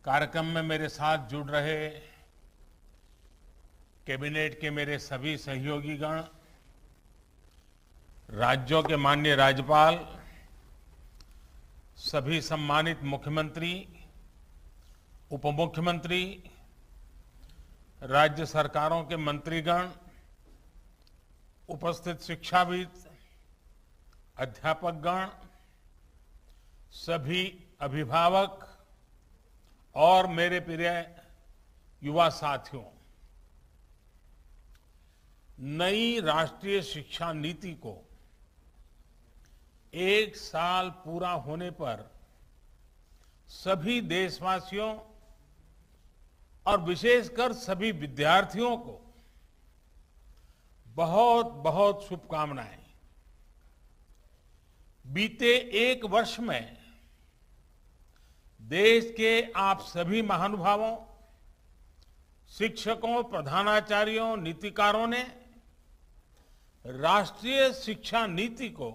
कार्यक्रम में मेरे साथ जुड़ रहे कैबिनेट के मेरे सभी सहयोगीगण, राज्यों के माननीय राज्यपाल, सभी सम्मानित मुख्यमंत्री, उप मुख्यमंत्री, राज्य सरकारों के मंत्रीगण, उपस्थित शिक्षाविद, अध्यापकगण, सभी अभिभावक और मेरे प्रिय युवा साथियों, नई राष्ट्रीय शिक्षा नीति को 1 साल पूरा होने पर सभी देशवासियों और विशेषकर सभी विद्यार्थियों को बहुत बहुत शुभकामनाएं। बीते 1 वर्ष में देश के आप सभी महानुभावों, शिक्षकों, प्रधानाचार्यों, नीतिकारों ने राष्ट्रीय शिक्षा नीति को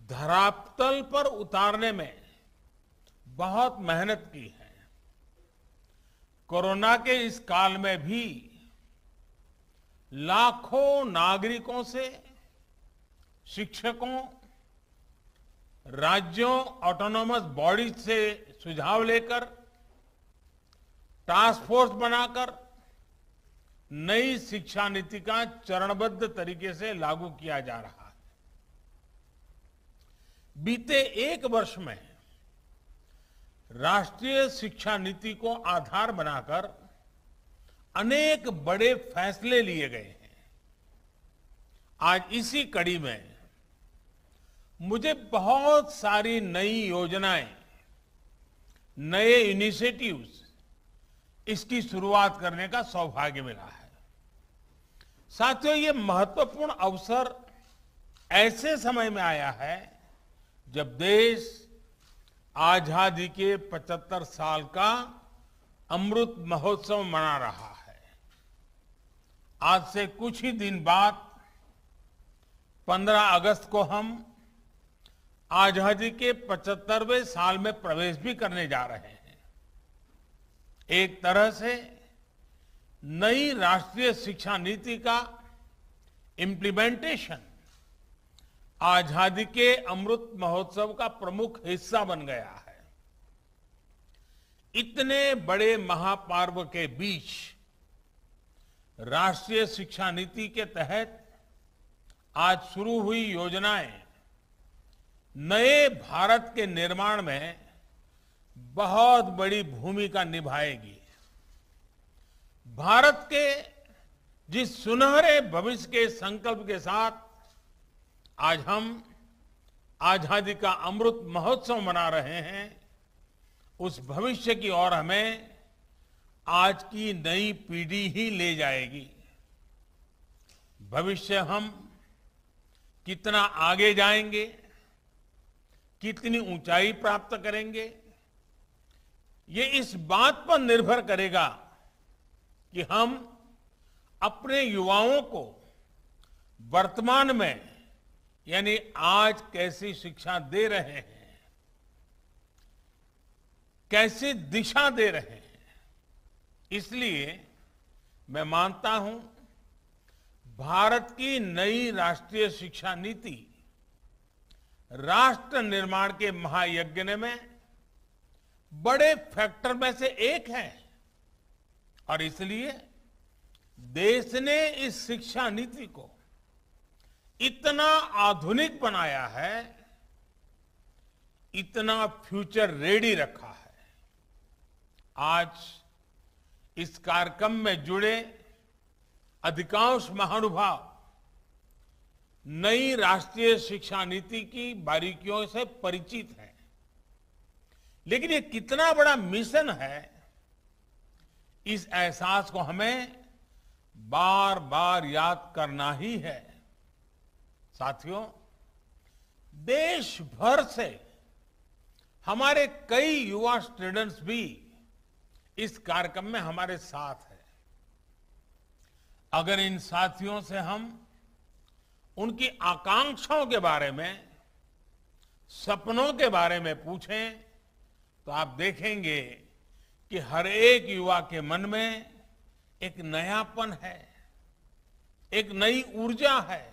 धरातल पर उतारने में बहुत मेहनत की है। कोरोना के इस काल में भी लाखों नागरिकों से, शिक्षकों, राज्यों, ऑटोनोमस बॉडीज से सुझाव लेकर, टास्क फोर्स बनाकर नई शिक्षा नीति का चरणबद्ध तरीके से लागू किया जा रहा है। बीते 1 वर्ष में राष्ट्रीय शिक्षा नीति को आधार बनाकर अनेक बड़े फैसले लिए गए हैं। आज इसी कड़ी में मुझे बहुत सारी नई योजनाएं, नए इनिशिएटिव्स, इसकी शुरुआत करने का सौभाग्य मिला है। साथियों, ये महत्वपूर्ण अवसर ऐसे समय में आया है जब देश आजादी के 75 साल का अमृत महोत्सव मना रहा है। आज से कुछ ही दिन बाद 15 अगस्त को हम आजादी के 75वें साल में प्रवेश भी करने जा रहे हैं। एक तरह से नई राष्ट्रीय शिक्षा नीति का इम्प्लीमेंटेशन आजादी के अमृत महोत्सव का प्रमुख हिस्सा बन गया है। इतने बड़े महापर्व के बीच राष्ट्रीय शिक्षा नीति के तहत आज शुरू हुई योजनाएं नए भारत के निर्माण में बहुत बड़ी भूमिका निभाएगी। भारत के जिस सुनहरे भविष्य के संकल्प के साथ आज हम आजादी का अमृत महोत्सव मना रहे हैं, उस भविष्य की ओर हमें आज की नई पीढ़ी ही ले जाएगी। भविष्य हम कितना आगे जाएंगे, कितनी ऊंचाई प्राप्त करेंगे, ये इस बात पर निर्भर करेगा कि हम अपने युवाओं को वर्तमान में यानी आज कैसी शिक्षा दे रहे हैं, कैसी दिशा दे रहे हैं। इसलिए मैं मानता हूं भारत की नई राष्ट्रीय शिक्षा नीति राष्ट्र निर्माण के महायज्ञ में बड़े फैक्टर में से एक है और इसलिए देश ने इस शिक्षा नीति को इतना आधुनिक बनाया है, इतना फ्यूचर रेडी रखा है। आज इस कार्यक्रम में जुड़े अधिकांश महानुभाव नई राष्ट्रीय शिक्षा नीति की बारीकियों से परिचित हैं, लेकिन ये कितना बड़ा मिशन है, इस एहसास को हमें बार बार याद करना ही है। साथियों, देश भर से हमारे कई युवा स्टूडेंट्स भी इस कार्यक्रम में हमारे साथ हैं। अगर इन साथियों से हम उनकी आकांक्षाओं के बारे में, सपनों के बारे में पूछें तो आप देखेंगे कि हर एक युवा के मन में एक नयापन है, एक नई ऊर्जा है।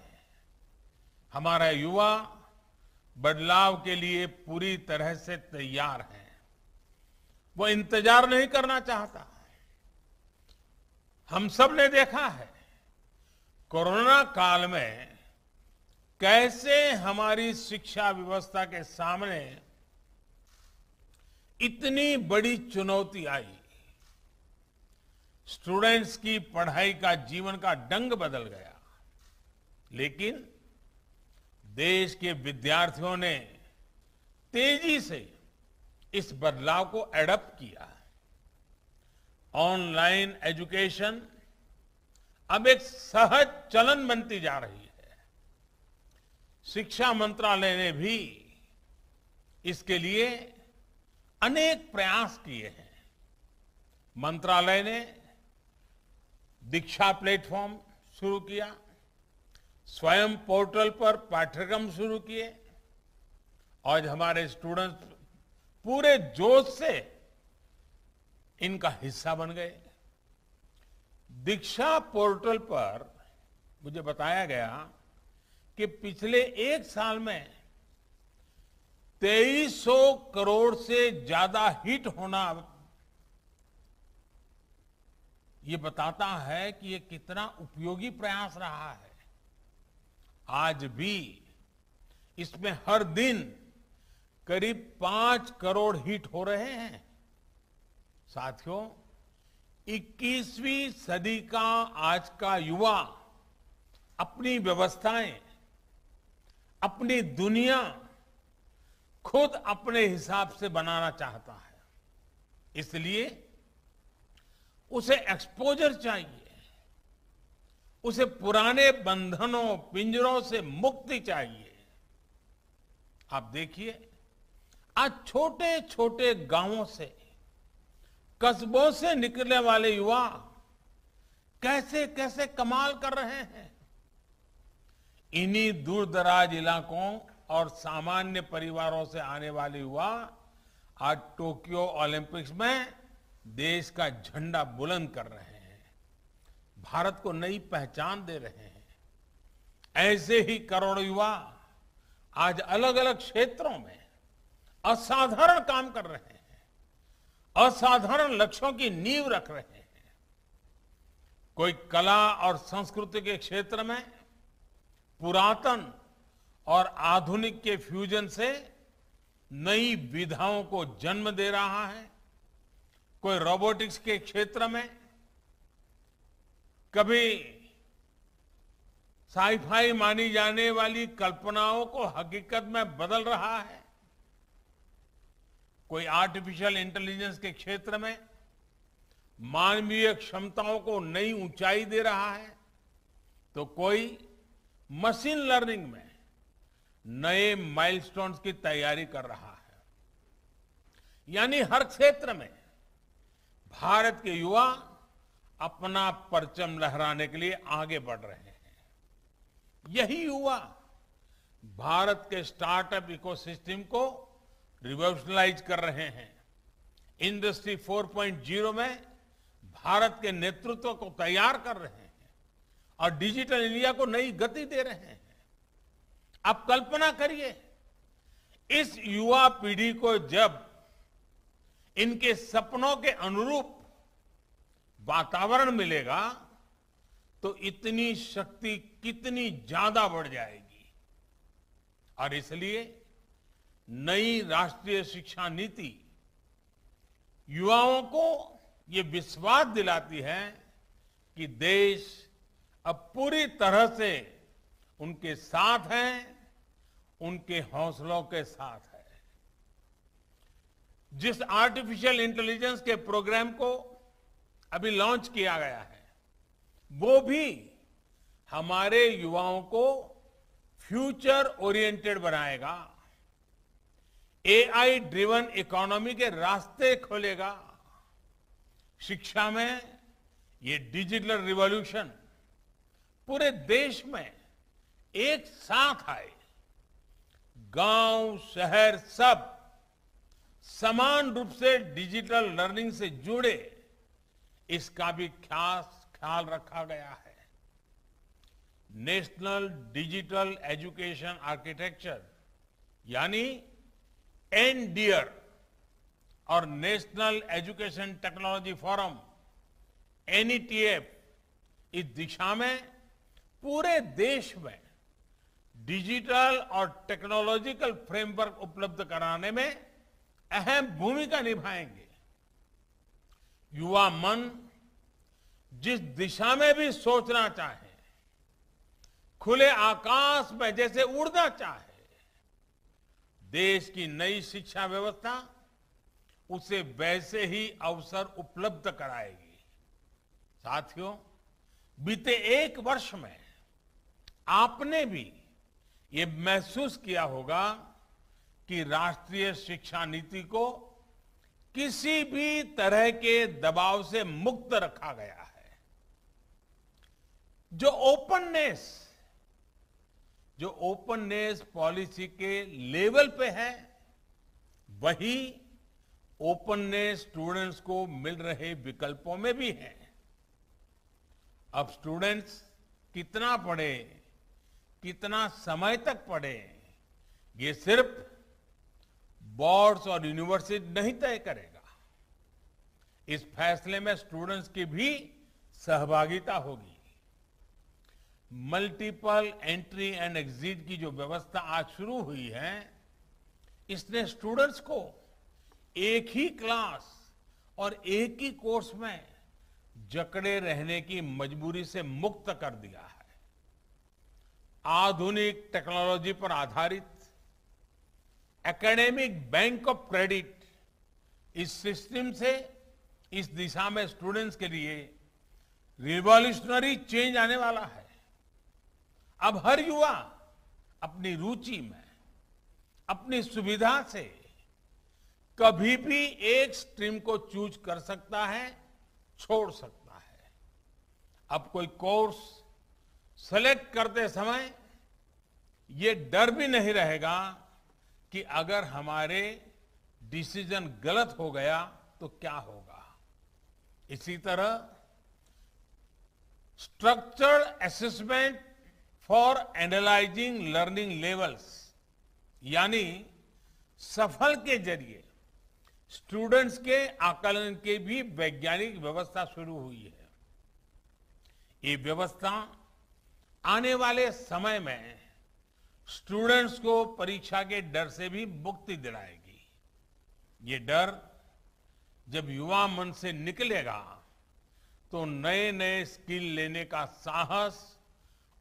हमारा युवा बदलाव के लिए पूरी तरह से तैयार है। वो इंतजार नहीं करना चाहता। हम सब ने देखा है कोरोना काल में कैसे हमारी शिक्षा व्यवस्था के सामने इतनी बड़ी चुनौती आई। स्टूडेंट्स की पढ़ाई का, जीवन का ढंग बदल गया, लेकिन देश के विद्यार्थियों ने तेजी से इस बदलाव को एडॉप्ट किया। ऑनलाइन एजुकेशन अब एक सहज चलन बनती जा रही है। शिक्षा मंत्रालय ने भी इसके लिए अनेक प्रयास किए हैं। मंत्रालय ने दीक्षा प्लेटफॉर्म शुरू किया, स्वयं पोर्टल पर पाठ्यक्रम शुरू किए और हमारे स्टूडेंट्स पूरे जोश से इनका हिस्सा बन गए। दीक्षा पोर्टल पर मुझे बताया गया कि पिछले एक साल में 2300 करोड़ से ज्यादा हिट होना ये बताता है कि ये कितना उपयोगी प्रयास रहा है। आज भी इसमें हर दिन करीब 5 करोड़ हिट हो रहे हैं। साथियों, 21वीं सदी का आज का युवा अपनी व्यवस्थाएं, अपनी दुनिया खुद अपने हिसाब से बनाना चाहता है। इसलिए उसे एक्सपोजर चाहिए, उसे पुराने बंधनों, पिंजरों से मुक्ति चाहिए। आप देखिए, आज छोटे छोटे गांवों से, कस्बों से निकलने वाले युवा कैसे कैसे कमाल कर रहे हैं। इन्हीं दूर दराज इलाकों और सामान्य परिवारों से आने वाले युवा आज टोक्यो ओलंपिक्स में देश का झंडा बुलंद कर रहे हैं, भारत को नई पहचान दे रहे हैं। ऐसे ही करोड़ों युवा आज अलग अलग क्षेत्रों में असाधारण काम कर रहे हैं, असाधारण लक्ष्यों की नींव रख रहे हैं। कोई कला और संस्कृति के क्षेत्र में पुरातन और आधुनिक के फ्यूजन से नई विधाओं को जन्म दे रहा है। कोई रोबोटिक्स के क्षेत्र में कभी साईफाई मानी जाने वाली कल्पनाओं को हकीकत में बदल रहा है। कोई आर्टिफिशियल इंटेलिजेंस के क्षेत्र में मानवीय क्षमताओं को नई ऊंचाई दे रहा है, तो कोई मशीन लर्निंग में नए माइलस्टोन्स की तैयारी कर रहा है। यानी हर क्षेत्र में भारत के युवा अपना परचम लहराने के लिए आगे बढ़ रहे हैं। यही युवा भारत के स्टार्टअप इकोसिस्टम को रिवॉल्यूशनाइज कर रहे हैं। इंडस्ट्री 4.0 में भारत के नेतृत्व को तैयार कर रहे हैं और डिजिटल इंडिया को नई गति दे रहे हैं। आप कल्पना करिए, इस युवा पीढ़ी को जब इनके सपनों के अनुरूप वातावरण मिलेगा तो इतनी शक्ति कितनी ज्यादा बढ़ जाएगी। और इसलिए नई राष्ट्रीय शिक्षा नीति युवाओं को ये विश्वास दिलाती है कि देश अब पूरी तरह से उनके साथ है, उनके हौसलों के साथ है। जिस आर्टिफिशियल इंटेलिजेंस के प्रोग्राम को अभी लॉन्च किया गया है, वो भी हमारे युवाओं को फ्यूचर ओरिएंटेड बनाएगा, एआई ड्रिवन इकोनॉमी के रास्ते खोलेगा। शिक्षा में ये डिजिटल रिवॉल्यूशन पूरे देश में एक साथ आए, गांव, शहर सब समान रूप से डिजिटल लर्निंग से जुड़े, इसका भी खास ख्याल रखा गया है। नेशनल डिजिटल एजुकेशन आर्किटेक्चर यानी एनडीआर और national education technology forum NETF इस दिशा में पूरे देश में डिजिटल और टेक्नोलॉजिकल फ्रेमवर्क उपलब्ध कराने में अहम भूमिका निभाएंगे। युवा मन जिस दिशा में भी सोचना चाहे, खुले आकाश में जैसे उड़ना चाहे, देश की नई शिक्षा व्यवस्था उसे वैसे ही अवसर उपलब्ध कराएगी। साथियों, बीते एक वर्ष में आपने भी ये महसूस किया होगा कि राष्ट्रीय शिक्षा नीति को किसी भी तरह के दबाव से मुक्त रखा गया है। जो ओपननेस पॉलिसी के लेवल पे है, वही ओपननेस स्टूडेंट्स को मिल रहे विकल्पों में भी है। अब स्टूडेंट्स कितना पढ़े, कितना समय तक पढ़े, ये सिर्फ बोर्ड्स और यूनिवर्सिटी नहीं तय करेगा। इस फैसले में स्टूडेंट्स की भी सहभागिता होगी। मल्टीपल एंट्री एंड एग्जिट की जो व्यवस्था आज शुरू हुई है, इसने स्टूडेंट्स को एक ही क्लास और एक ही कोर्स में जकड़े रहने की मजबूरी से मुक्त कर दिया है। आधुनिक टेक्नोलॉजी पर आधारित एकेडमिक बैंक ऑफ क्रेडिट, इस सिस्टम से इस दिशा में स्टूडेंट्स के लिए रिवॉल्यूशनरी चेंज आने वाला है। अब हर युवा अपनी रुचि में, अपनी सुविधा से कभी भी एक स्ट्रीम को चूज कर सकता है, छोड़ सकता है। अब कोई कोर्स सेलेक्ट करते समय ये डर भी नहीं रहेगा कि अगर हमारे डिसीजन गलत हो गया तो क्या होगा। इसी तरह structured assessment for analysing learning levels यानी सफल के जरिए स्टूडेंट्स के आकलन की भी वैज्ञानिक व्यवस्था शुरू हुई है। ये व्यवस्था आने वाले समय में स्टूडेंट्स को परीक्षा के डर से भी मुक्ति दिलाएगी। ये डर जब युवा मन से निकलेगा तो नए नए स्किल लेने का साहस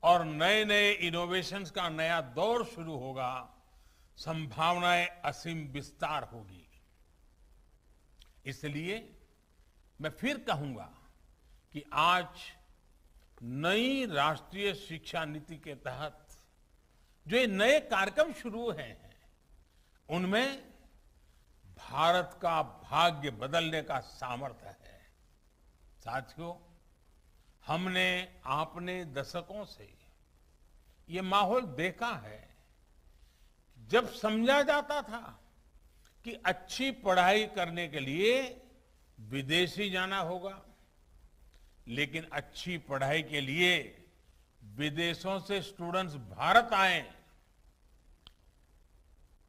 और नए नए इनोवेशंस का नया दौर शुरू होगा। संभावनाएं असीम विस्तार होगी। इसलिए मैं फिर कहूंगा कि आज नई राष्ट्रीय शिक्षा नीति के तहत जो ये नए कार्यक्रम शुरू हैं, उनमें भारत का भाग्य बदलने का सामर्थ्य है। साथियों, हमने आपने दशकों से ये माहौल देखा है। जब समझा जाता था कि अच्छी पढ़ाई करने के लिए विदेशी जाना होगा, लेकिन अच्छी पढ़ाई के लिए विदेशों से स्टूडेंट्स भारत आए,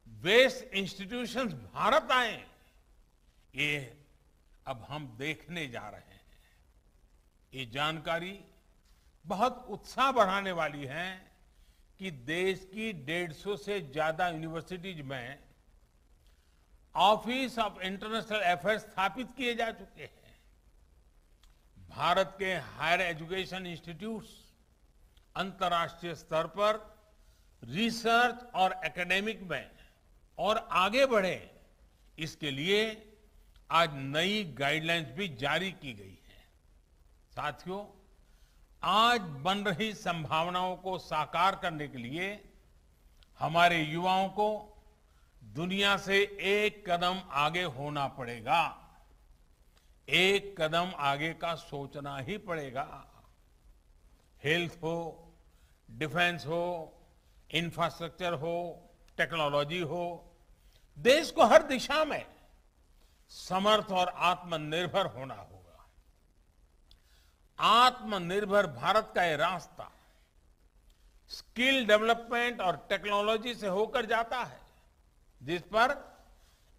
बेस्ट इंस्टीट्यूशंस भारत आए, ये अब हम देखने जा रहे हैं। ये जानकारी बहुत उत्साह बढ़ाने वाली है कि देश की 150 से ज्यादा यूनिवर्सिटीज में ऑफिस ऑफ इंटरनेशनल अफेयर्स स्थापित किए जा चुके हैं। भारत के हायर एजुकेशन इंस्टीट्यूट्स अंतर्राष्ट्रीय स्तर पर रिसर्च और एकेडमिक में और आगे बढ़े, इसके लिए आज नई गाइडलाइंस भी जारी की गई है। साथियों, आज बन रही संभावनाओं को साकार करने के लिए हमारे युवाओं को दुनिया से एक कदम आगे होना पड़ेगा। एक कदम आगे का सोचना ही पड़ेगा। हेल्थ हो, डिफेंस हो, इंफ्रास्ट्रक्चर हो, टेक्नोलॉजी हो, देश को हर दिशा में समर्थ और आत्मनिर्भर होना होगा। आत्मनिर्भर भारत का ये रास्ता स्किल डेवलपमेंट और टेक्नोलॉजी से होकर जाता है, जिस पर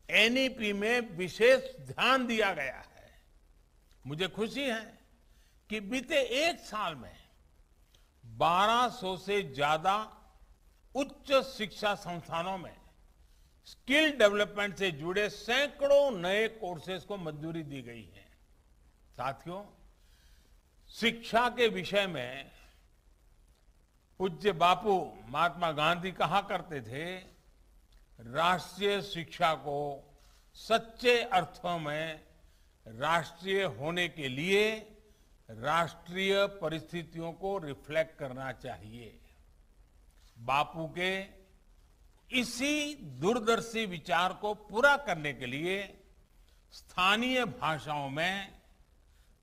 एनईपी में विशेष ध्यान दिया गया है। मुझे खुशी है कि बीते एक साल में 1200 से ज्यादा उच्च शिक्षा संस्थानों में स्किल डेवलपमेंट से जुड़े सैकड़ों नए कोर्सेज को मंजूरी दी गई है। साथियों, शिक्षा के विषय में पूज्य बापू महात्मा गांधी कहा करते थे, राष्ट्रीय शिक्षा को सच्चे अर्थों में राष्ट्रीय होने के लिए राष्ट्रीय परिस्थितियों को रिफ्लेक्ट करना चाहिए। बापू के इसी दूरदर्शी विचार को पूरा करने के लिए स्थानीय भाषाओं में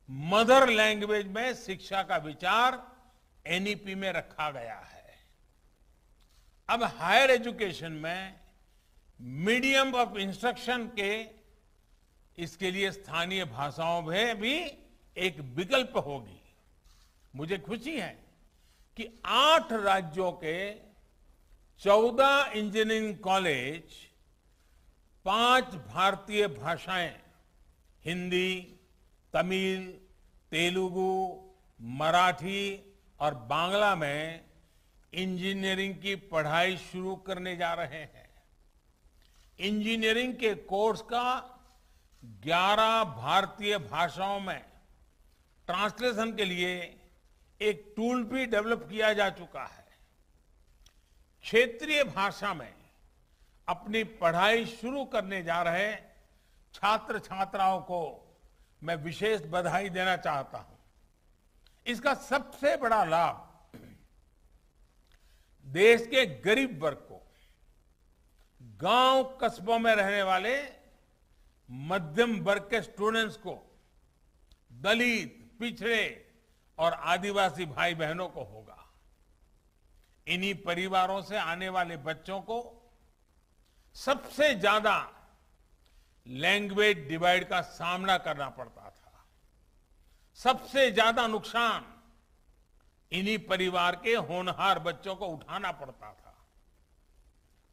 मदर लैंग्वेज में शिक्षा का विचार एनईपी में रखा गया है। अब हायर एजुकेशन में मीडियम ऑफ इंस्ट्रक्शन के इसके लिए स्थानीय भाषाओं में भी एक विकल्प होगी। मुझे खुशी है कि 8 राज्यों के 14 इंजीनियरिंग कॉलेज 5 भारतीय भाषाएं हिंदी, तमिल, तेलुगु, मराठी और बांग्ला में इंजीनियरिंग की पढ़ाई शुरू करने जा रहे हैं। इंजीनियरिंग के कोर्स का 11 भारतीय भाषाओं में ट्रांसलेशन के लिए एक टूल भी डेवलप किया जा चुका है। क्षेत्रीय भाषा में अपनी पढ़ाई शुरू करने जा रहे छात्र छात्राओं को मैं विशेष बधाई देना चाहता हूं। इसका सबसे बड़ा लाभ देश के गरीब वर्ग को, गांव कस्बों में रहने वाले मध्यम वर्ग के स्टूडेंट्स को, दलित, पिछड़े और आदिवासी भाई बहनों को होगा। इन्हीं परिवारों से आने वाले बच्चों को सबसे ज्यादा लैंग्वेज डिवाइड का सामना करना पड़ता था। सबसे ज्यादा नुकसान इन्हीं परिवार के होनहार बच्चों को उठाना पड़ता था।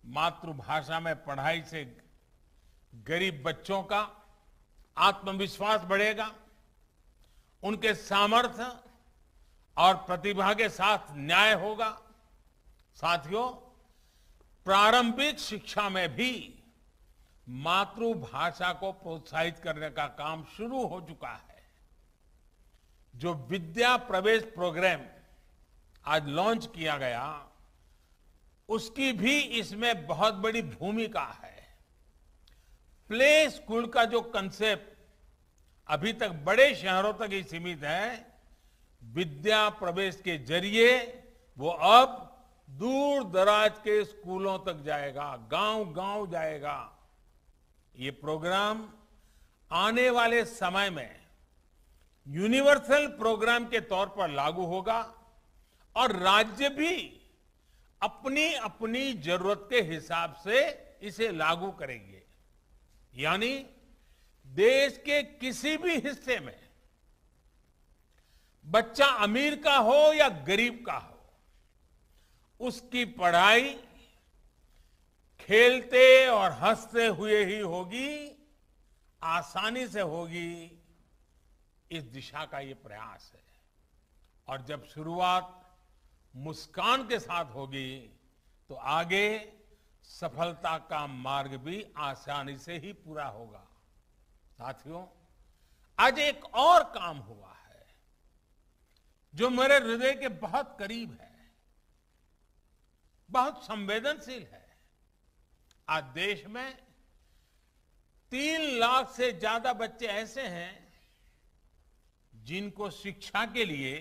मातृभाषा में पढ़ाई से गरीब बच्चों का आत्मविश्वास बढ़ेगा, उनके सामर्थ्य और प्रतिभा के साथ न्याय होगा। साथियों, प्रारंभिक शिक्षा में भी मातृभाषा को प्रोत्साहित करने का काम शुरू हो चुका है। जो विद्या प्रवेश प्रोग्राम आज लॉन्च किया गया, उसकी भी इसमें बहुत बड़ी भूमिका है। प्ले स्कूल का जो कंसेप्ट अभी तक बड़े शहरों तक ही सीमित है, विद्या प्रवेश के जरिए वो अब दूर दराज के स्कूलों तक जाएगा, गांव-गांव जाएगा। ये प्रोग्राम आने वाले समय में यूनिवर्सल प्रोग्राम के तौर पर लागू होगा और राज्य भी अपनी अपनी जरूरत के हिसाब से इसे लागू करेंगे। यानी देश के किसी भी हिस्से में बच्चा अमीर का हो या गरीब का हो, उसकी पढ़ाई खेलते और हंसते हुए ही होगी, आसानी से होगी। इस दिशा का ये प्रयास है और जब शुरुआत मुस्कान के साथ होगी तो आगे सफलता का मार्ग भी आसानी से ही पूरा होगा। साथियों, आज एक और काम हुआ है जो मेरे हृदय के बहुत करीब है, बहुत संवेदनशील है। आज देश में 3 लाख से ज्यादा बच्चे ऐसे हैं जिनको शिक्षा के लिए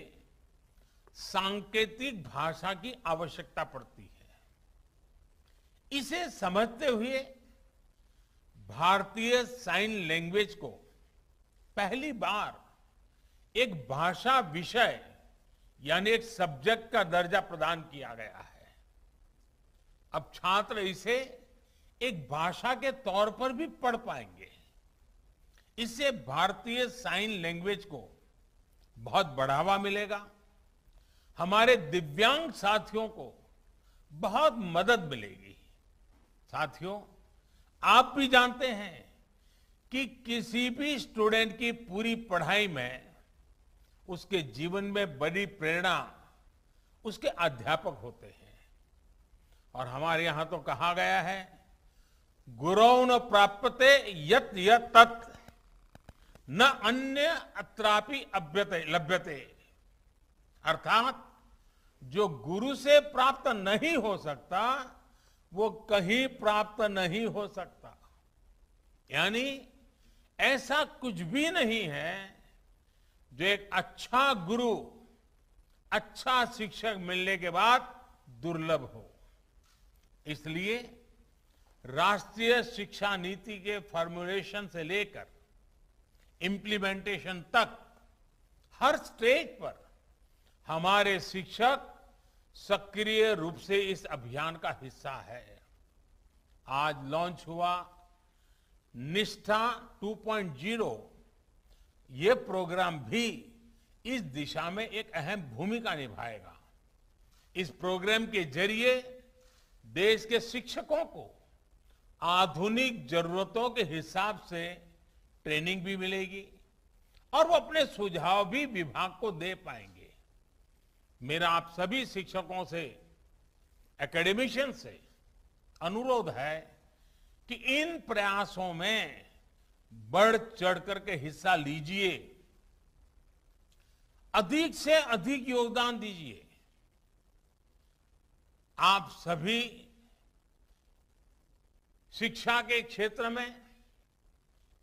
सांकेतिक भाषा की आवश्यकता पड़ती है। इसे समझते हुए भारतीय साइन लैंग्वेज को पहली बार एक भाषा विषय यानी एक सब्जेक्ट का दर्जा प्रदान किया गया है। अब छात्र इसे एक भाषा के तौर पर भी पढ़ पाएंगे। इससे भारतीय साइन लैंग्वेज को बहुत बढ़ावा मिलेगा, हमारे दिव्यांग साथियों को बहुत मदद मिलेगी। साथियों, आप भी जानते हैं कि किसी भी स्टूडेंट की पूरी पढ़ाई में उसके जीवन में बड़ी प्रेरणा उसके अध्यापक होते हैं। और हमारे यहां तो कहा गया है, गुरौ न प्राप्यते यत् यत् तत् न अन्य अत्रापि लभ्यते। अर्थात जो गुरु से प्राप्त नहीं हो सकता वो कहीं प्राप्त नहीं हो सकता। यानी ऐसा कुछ भी नहीं है जो एक अच्छा गुरु, अच्छा शिक्षक मिलने के बाद दुर्लभ हो। इसलिए राष्ट्रीय शिक्षा नीति के फॉर्मुलेशन से लेकर इंप्लीमेंटेशन तक हर स्टेज पर हमारे शिक्षक सक्रिय रूप से इस अभियान का हिस्सा है। आज लॉन्च हुआ निष्ठा 2.0, ये प्रोग्राम भी इस दिशा में एक अहम भूमिका निभाएगा। इस प्रोग्राम के जरिए देश के शिक्षकों को आधुनिक जरूरतों के हिसाब से ट्रेनिंग भी मिलेगी और वो अपने सुझाव भी विभाग को दे पाएंगे। मेरा आप सभी शिक्षकों से, एकेडमिशियन से अनुरोध है कि इन प्रयासों में बढ़ चढ़ करके हिस्सा लीजिए, अधिक से अधिक योगदान दीजिए। आप सभी शिक्षा के क्षेत्र में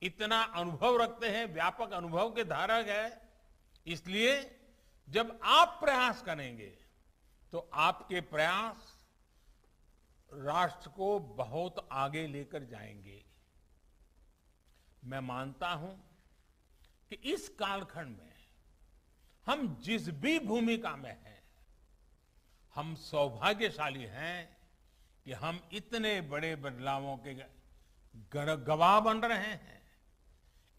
इतना अनुभव रखते हैं, व्यापक अनुभव के धारक है, इसलिए जब आप प्रयास करेंगे तो आपके प्रयास राष्ट्र को बहुत आगे लेकर जाएंगे। मैं मानता हूं कि इस कालखंड में हम जिस भी भूमिका में हैं, हम सौभाग्यशाली हैं कि हम इतने बड़े बदलावों के गवाह बन रहे हैं,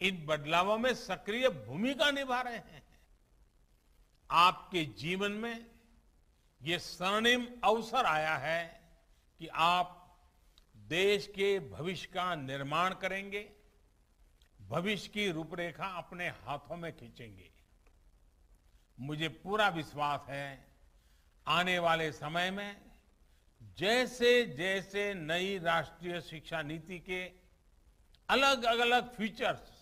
इन बदलावों में सक्रिय भूमिका निभा रहे हैं। आपके जीवन में ये स्वर्णिम अवसर आया है कि आप देश के भविष्य का निर्माण करेंगे, भविष्य की रूपरेखा अपने हाथों में खींचेंगे। मुझे पूरा विश्वास है आने वाले समय में जैसे जैसे नई राष्ट्रीय शिक्षा नीति के अलग अलग फीचर्स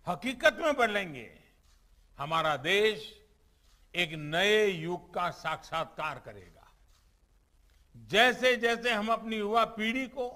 हकीकत में बदलेंगे, हमारा देश एक नए युग का साक्षात्कार करेगा। जैसे जैसे हम अपनी युवा पीढ़ी को